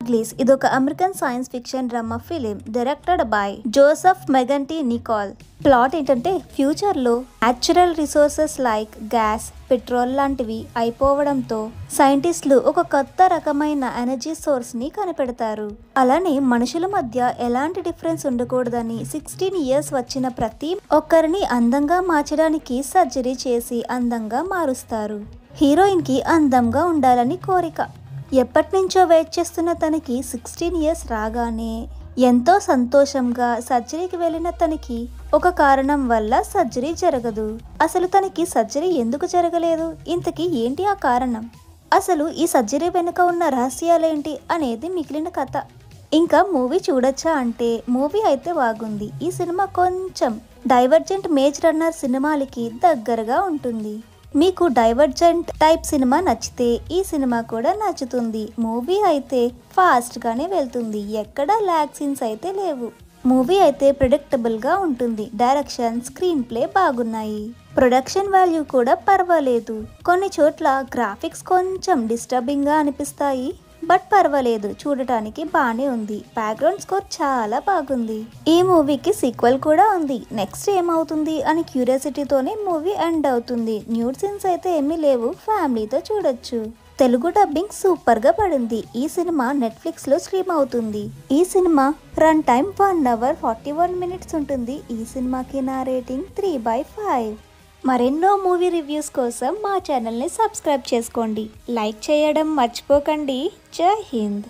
గ్లీస్ ఇదొక American science fiction drama film directed by Joseph మెగంటీ నికోల్. ప్లాట్ ఏంటంటే ఫ్యూచర్లో natural resources like gas, petrol లాంటివి అయిపోవడంతో సైంటిస్టులు ఒక కొత్త రకమైన ఎనర్జీ సోర్స్ ని కనిపెడతారు. అలానే మనుషుల మధ్య ఎలాంటి డిఫరెన్స్ ఉండకూడదని 16 ఇయర్స్ వచ్చిన ప్రతి ఒక్కరిని అందంగా మార్చడానికి సర్జరీ చేసి అందంగా మారుస్తారు. హీరోయిన్ కి అందంగా ఉండాలని కోరిక. ఎప్పటి నుంచో వెయిట్ చేస్తున్న తనకి 16 ఇయర్స్ రాగానే ఎంతో సంతోషంగా సర్జరీకి వెళ్ళిన తనకి ఒక కారణం వల్ల సర్జరీ జరగదు. అసలు తనకి సర్జరీ ఎందుకు జరగలేదు, ఇంతకీ ఏంటి ఆ కారణం, అసలు ఈ సర్జరీ వెనుక ఉన్న రహస్యాలేంటి అనేది మిగిలిన కథ. ఇంకా మూవీ చూడొచ్చా అంటే మూవీ అయితే బాగుంది. ఈ సినిమా కొంచెం డైవర్జెంట్ మేజ్ రన్నర్ సినిమాలకి దగ్గరగా ఉంటుంది. మీకు డైవర్జెంట్ టైప్ సినిమా నచ్చితే ఈ సినిమా కూడా నచ్చుతుంది. మూవీ అయితే ఫాస్ట్ గానే వెళ్తుంది, ఎక్కడ ల్యాగ్ సీన్స్ అయితే లేవు. మూవీ అయితే ప్రిడిక్టబుల్ గా ఉంటుంది. డైరెక్షన్, స్క్రీన్ ప్లే బాగున్నాయి. ప్రొడక్షన్ వాల్యూ కూడా పర్వాలేదు. కొన్ని చోట్ల గ్రాఫిక్స్ కొంచెం డిస్టర్బింగ్ గా అనిపిస్తాయి, బట్ పర్వాలేదు, చూడటానికి బానే ఉంది. బ్యాక్గ్రౌండ్ స్కోర్ చాలా బాగుంది. ఈ మూవీకి సీక్వెల్ కూడా ఉంది. నెక్స్ట్ ఏమవుతుంది అని క్యూరియాసిటీతోనే మూవీ ఎండ్ అవుతుంది. న్యూడ్ సీన్స్ అయితే ఏమీ లేవు, ఫ్యామిలీతో చూడొచ్చు. తెలుగు డబ్బింగ్ సూపర్ గా పడింది. ఈ సినిమా నెట్ఫ్లిక్స్ లో స్ట్రీమ్ అవుతుంది. ఈ cinema run time 1 hour 41 minutes ఉంటుంది. ఈ సినిమాకి నా రేటింగ్ 3/5. మరెన్నో మూవీ రివ్యూస్ కోసం మా ఛానల్ని సబ్స్క్రైబ్ చేసుకోండి, లైక్ చేయడం మర్చిపోకండి. జై హింద్.